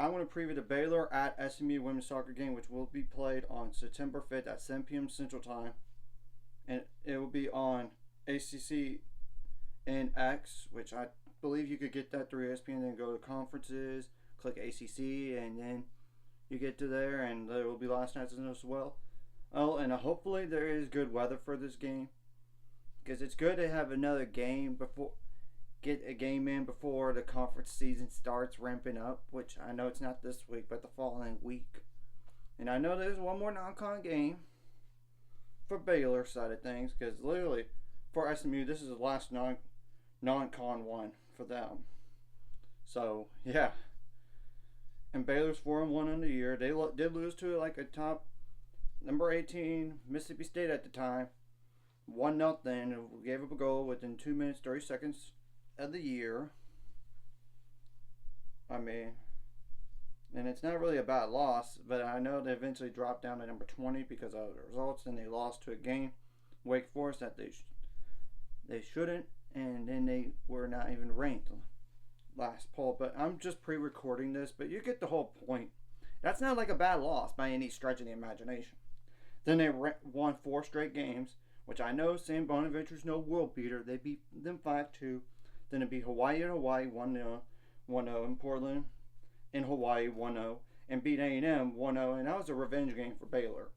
I want to preview the Baylor at SMU women's soccer game, which will be played on September 5th at 7 p.m. Central Time. And it will be on ACCNX, which I believe you could get that through ESPN, then go to conferences, click ACC, and then you get to there, and there will be last nights as well. Oh, and hopefully there is good weather for this game, because it's good to have another game before, get a game in before the conference season starts ramping up, which I know it's not this week, but the following week. And I know there's one more non-con game for Baylor side of things, because literally for SMU, this is the last non-con one for them. So, yeah. And Baylor's 4-1 in the year. They did lose to like a top number 18 Mississippi State at the time. 1-0. Gave up a goal within 2 minutes 30 seconds of the year. I mean, and it's not really a bad loss, but I know they eventually dropped down to number 20 because of the results. Then they lost to a game, Wake Forest, that they shouldn't, and then they were not even ranked last poll. But I'm just pre-recording this, but you get the whole point. That's not like a bad loss by any stretch of the imagination. Then they won 4 straight games, which I know Sam Bonaventure's no world beater. They beat them 5-2. Then it beat Hawaii in Hawaii 1-0 in Portland in Hawaii 1-0, and beat A&M 1-0, and that was a revenge game for Baylor.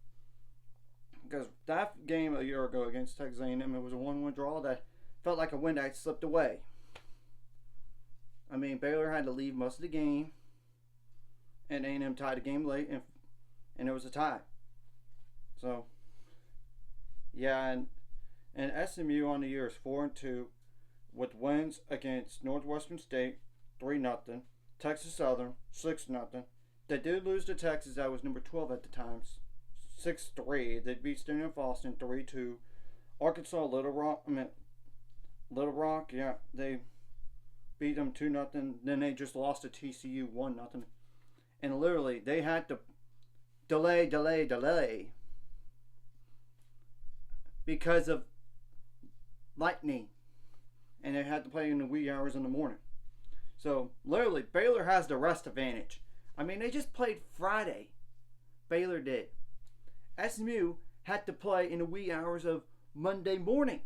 Because that game a year ago against Texas A&M, it was a 1-1 draw that felt like a win that slipped away. I mean, Baylor had to leave most of the game, and A&M tied the game late, and it was a tie. So, yeah, and SMU on the year is 4-2, with wins against Northwestern State 3-0, Texas Southern 6-0. They did lose to Texas, that was number 12 at the time, 6-3. They beat Stony and Boston 3-2. Arkansas Little Rock, yeah, they beat them 2-0. Then they just lost to TCU 1-0. And literally, they had to delay because of lightning. And they had to play in the wee hours in the morning. So, literally, Baylor has the rest advantage. I mean, they just played Friday. Baylor did. SMU had to play in the wee hours of Monday morning.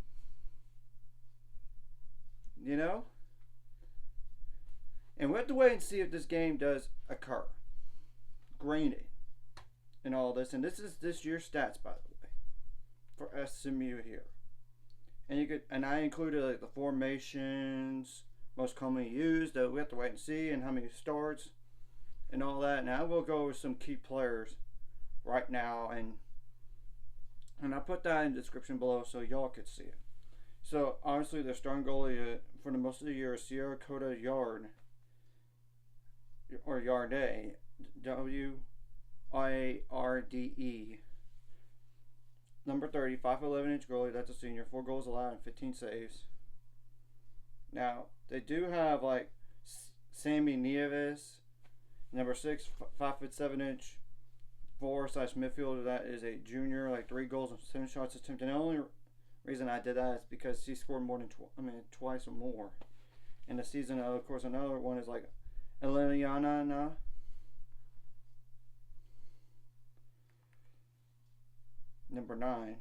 You know? And we have to wait and see if this game does occur. Granted. And all this. And this is this year's stats, by the way. For SMU here. And I included like the formations most commonly used. We have to wait and see, and how many starts and all that. Now we'll go over some key players right now, and I put that in the description below so y'all could see it. So obviously the starting goalie for the most of the year is Sierra Coda Yard, or Yarde, W-I-A-R-D-E. Number 30, 5'11" goalie. That's a senior. 4 goals allowed and 15 saves. Now they do have like Sammy Nieves, number 6, 5'7", 4/midfielder. That is a junior, like 3 goals and 7 shots attempted. And the only reason I did that is because he scored more than twice or more in the season. Of course, another one is like Eliana, number 9.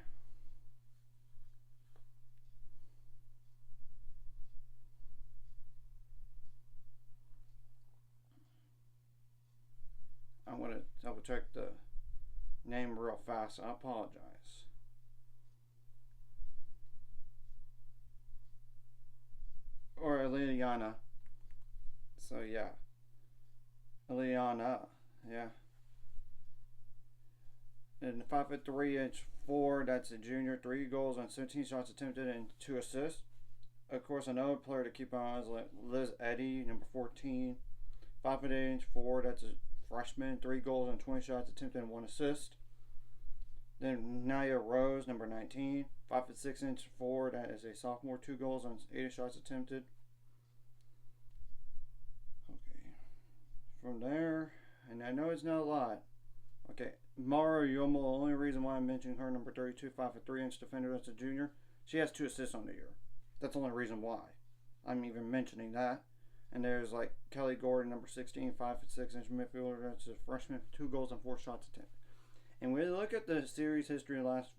I'm going to double check the name real fast. I apologize. Or Eliana. So, yeah. Eliana. Yeah. And 5'3", 4, that's a junior, 3 goals on 17 shots attempted and 2 assists. Of course, another player to keep an eye on is like Liz Eddy, number 14, 5'8", 4, that's a freshman, 3 goals on 20 shots attempted and 1 assist. Then Naya Rose, number 19, 5'6", 4, that is a sophomore, 2 goals on 80 shots attempted. Okay, from there, and I know it's not a lot. Okay, Mara Yomo, the only reason why I'm mentioning her, number 32, 5'3" defender, that's a junior. She has 2 assists on the year. That's the only reason why I'm even mentioning that. And there's like Kelly Gordon, number 16, 5'6" midfielder. That's a freshman, 2 goals and 4 shots attempted. And when we look at the series history of the last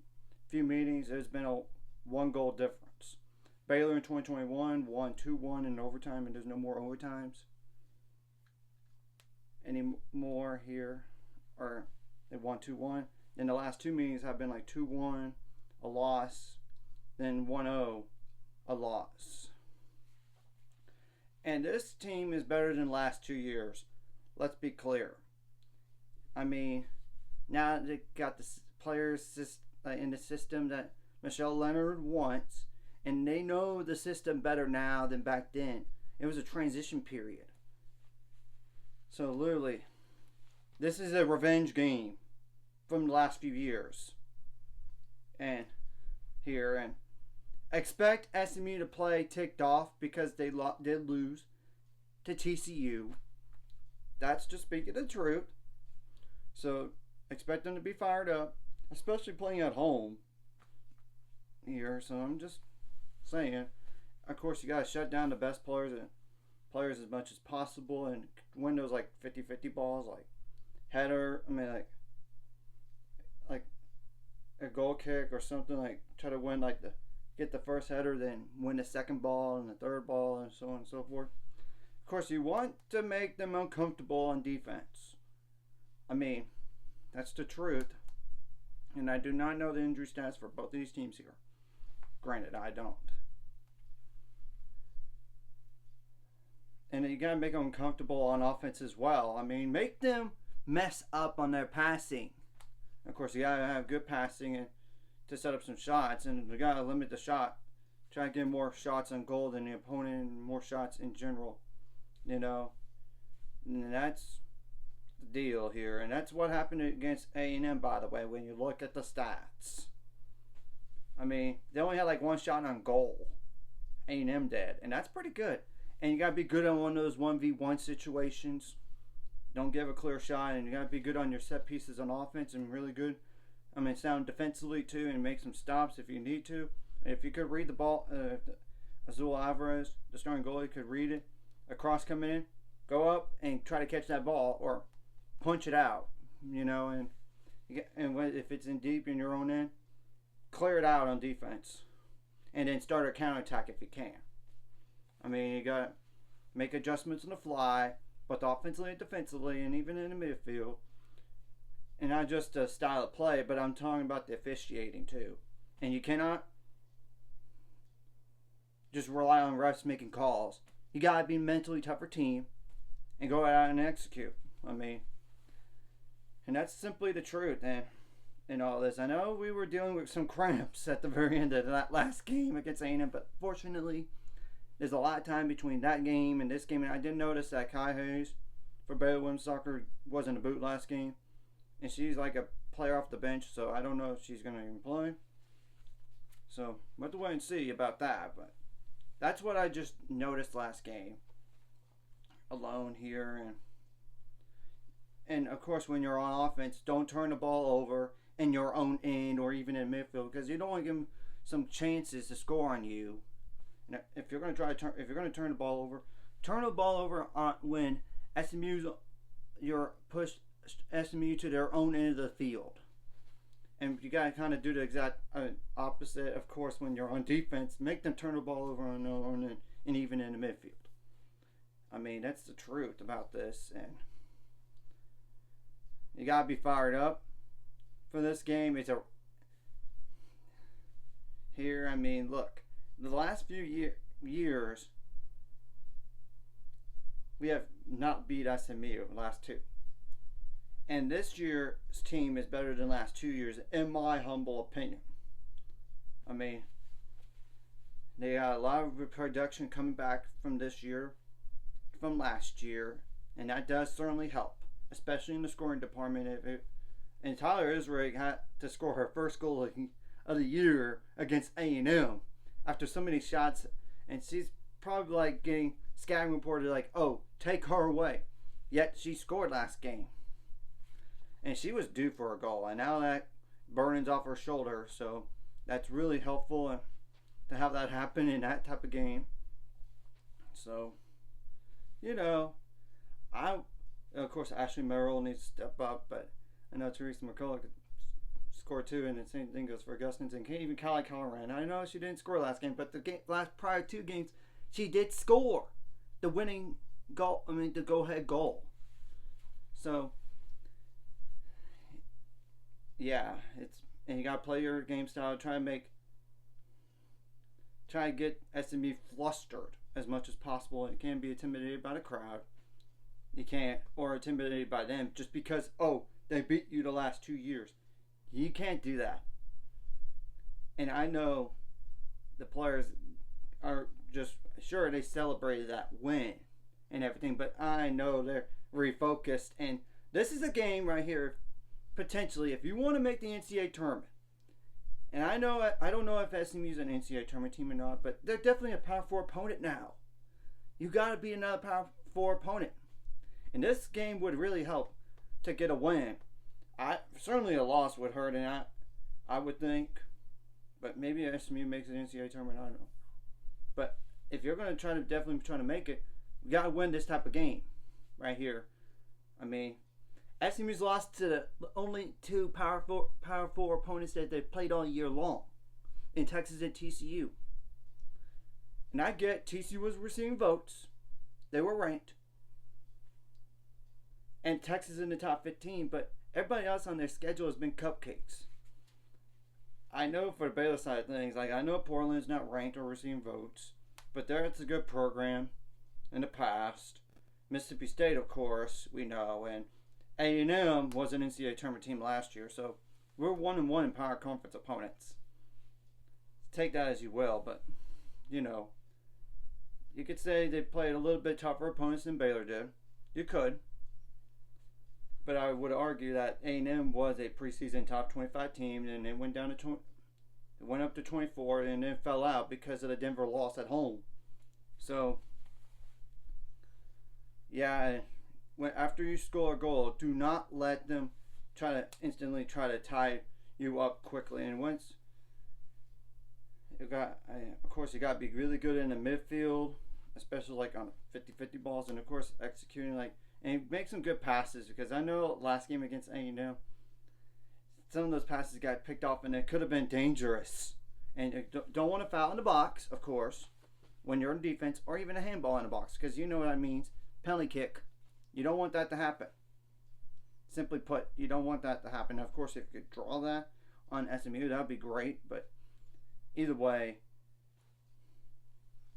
few meetings, there's been a 1-goal difference. Baylor in 2021 won 2-1 in overtime, and there's no more overtimes anymore here. Or they won 2-1. And the last 2 meetings have been like 2-1, a loss, then 1-0, a loss. And this team is better than the last 2 years. Let's be clear. I mean, now they got the players in the system that Michelle Leonard wants, and they know the system better now than back then. It was a transition period. So literally, this is a revenge game from the last few years. And expect SMU to play ticked off because they did lose to TCU. That's just speaking the truth. So expect them to be fired up, especially playing at home here. So I'm just saying, of course, you got to shut down the best players as much as possible and win those like 50-50 balls, like header. I mean, like a goal kick or something. Like try to win get the first header, then win the second ball and the third ball, and so on and so forth. Of course, you want to make them uncomfortable on defense. I mean, that's the truth. And I do not know the injury stats for both of these teams here. Granted, I don't. And you got to make them uncomfortable on offense as well. I mean, make them mess up on their passing. Of course, you got to have good passing and to set up some shots, and you got to limit the shot. Try to get more shots on goal than the opponent and more shots in general. You know, and that's the deal here. And that's what happened against A&M, by the way, when you look at the stats. I mean, they only had like 1 shot on goal. A&M did, and that's pretty good. And you got to be good on one of those 1v1 situations. Don't give a clear shot, and you got to be good on your set pieces on offense and really good. I mean, sound defensively too, and make some stops if you need to. And if you could read the ball, Azul Alvarez, the starting goalie, could read it. A cross coming in, go up and try to catch that ball or punch it out. You know, and if it's in deep in your own end, clear it out on defense, and then start a counterattack if you can. I mean, you got to make adjustments on the fly, both offensively and defensively, and even in the midfield. And not just the style of play, but I'm talking about the officiating too. And you cannot just rely on refs making calls. You got to be a mentally tougher team and go out and execute. I mean, and that's simply the truth. And in all this, I know we were dealing with some cramps at the very end of that last game against A&M, but fortunately, there's a lot of time between that game and this game. And I did notice that Kai Hayes for Baylor Women's Soccer wasn't a boot last game. And she's like a player off the bench, so I don't know if she's going to even play. So, we'll have to wait and see about that. But that's what I just noticed last game. Alone here. And of course, when you're on offense, don't turn the ball over in your own end or even in midfield, because you don't want to give them some chances to score on you. And if you're going to turn the ball over when you're pushed SMU to their own end of the field. And you got to kind of do the exact opposite, of course, when you're on defense. Make them turn the ball over on their own end, and even in the midfield. I mean, that's the truth about this. And you got to be fired up for this game. I mean, look, the last few years, we have not beat SMU the last 2. And this year's team is better than the last 2 years, in my humble opinion. I mean, they got a lot of production coming back from this year, from last year, and that does certainly help, especially in the scoring department. And Tyler Israel had to score her first goal of the year against A&M after so many shots, and she's probably like getting scouting reported like, oh, take her away. Yet she scored last game. And she was due for a goal, and now that burden's off her shoulder, so that's really helpful to have that happen in that type of game. So, you know, I of course Ashley Merrill needs to step up, but I know Teresa McCullough could score too, and the same thing goes for Augustins and even Callie Calloran. I know she didn't score last game, but the last prior two games she did score the winning goal. I mean, the go-ahead goal. So yeah, it's and you got to play your game style. Try to get SMU flustered as much as possible. You can't be intimidated by the crowd. You can't, or intimidated by them just because they beat you the last 2 years. You can't do that. And I know the players are just sure they celebrated that win and everything, but I know they're refocused. And this is a game right here, potentially, if you want to make the NCAA tournament. And I don't know if SMU's an NCAA tournament team or not, but they're definitely a Power 4 opponent now. You got to be another Power 4 opponent. And this game would really help to get a win. Certainly a loss would hurt, and I would think. But maybe SMU makes an NCAA tournament, I don't know. But if you're going to definitely try to make it, you got to win this type of game right here. I mean, SMU's lost to the only two Power 4 opponents that they've played all year long, in Texas and TCU. And I get TCU was receiving votes. They were ranked. And Texas in the top 15, but everybody else on their schedule has been cupcakes. I know for the Baylor side of things, I know Portland's not ranked or receiving votes, but it's a good program in the past. Mississippi State, of course, we know, and A&M was an NCAA tournament team last year, so we're 1-1 in Power Conference opponents. Take that as you will, but, you could say they played a little bit tougher opponents than Baylor did. You could. But I would argue that A&M was a preseason top 25 team, and it went down to it went up to 24, and then fell out because of the Denver loss at home. So, yeah, after you score a goal, do not let them instantly try to tie you up quickly. And once of course, you got to be really good in the midfield, especially on 50-50 balls, and of course executing and make some good passes, because I know last game against A&M, some of those passes got picked off and it could have been dangerous. And you don't want to foul in the box, of course, when you're in defense, or even a handball in the box, because you know what that means. Penalty kick. You don't want that to happen. Simply put, you don't want that to happen. Now, of course, if you could draw that on SMU, that would be great, but either way,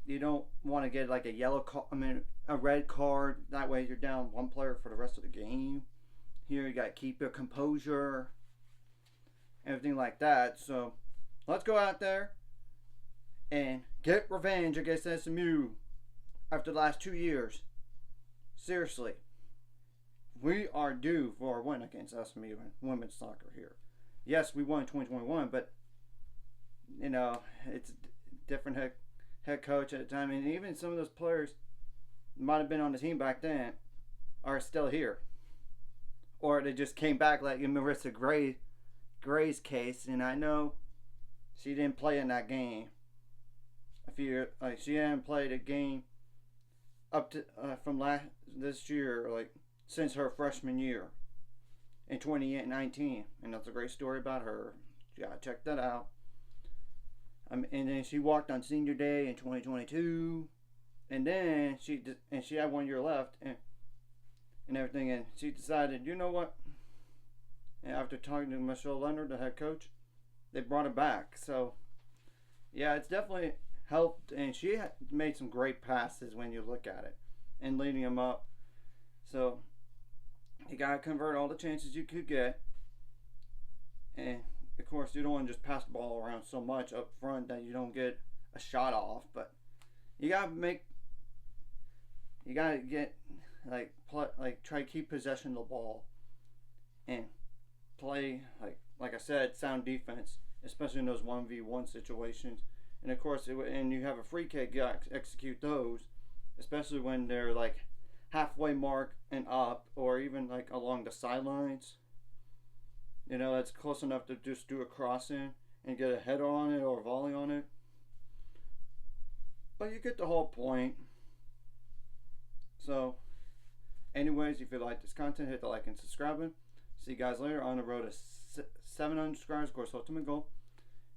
you don't want to get a red card. That way you're down one player for the rest of the game. Here you got to keep your composure, everything like that. So let's go out there and get revenge against SMU after the last 2 years. Seriously, we are due for a win against SMU in women's soccer here. Yes, we won in 2021, but it's different head coach at the time, and even some of those players might have been on the team back then are still here, or they just came back, like in Marissa Gray's case. And I know she didn't play in that game she hadn't played a game up to from this year, since her freshman year in 2019, and that's a great story about her. You gotta check that out. And then she walked on senior day in 2022, and then she had 1 year left and everything, and she decided, you know what? And after talking to Michelle Leonard, the head coach, they brought her back. So yeah, it's definitely helped, and she made some great passes when you look at it, and leading them up. So you gotta convert all the chances you could get, and of course, you don't want to just pass the ball around so much up front that you don't get a shot off. But you gotta get try to keep possession of the ball and play like I said, sound defense, especially in those 1v1 situations. And of course, and you have a free kick, you gotta execute those, especially when they're halfway mark and up, or even along the sidelines. That's close enough to just do a crossing and get a header on it or a volley on it. But you get the whole point. So, anyways, if you like this content, hit the like and subscribe button. See you guys later on the road to 700 subscribers. Of course, ultimate goal.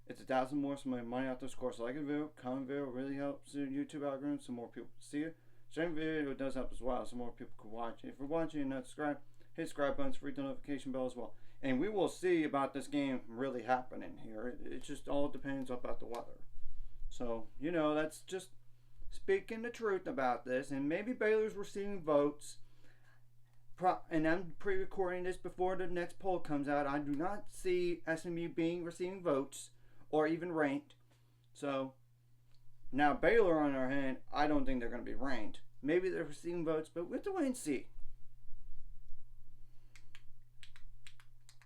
It's 1,000 more, so my money out there. Of course, like a video, comment video, really helps the YouTube algorithm so more people see it. Sharing video does help as well, so more people can watch it. If you're watching and not subscribed, hit subscribe button, free the notification bell as well. And we will see about this game really happening here. It just all depends about the weather. So, that's just speaking the truth about this. And maybe Baylor's receiving votes. And I'm pre-recording this before the next poll comes out. I do not see SMU receiving votes or even ranked. So, now Baylor on our hand, I don't think they're going to be ranked. Maybe they're receiving votes, but we have to wait and see.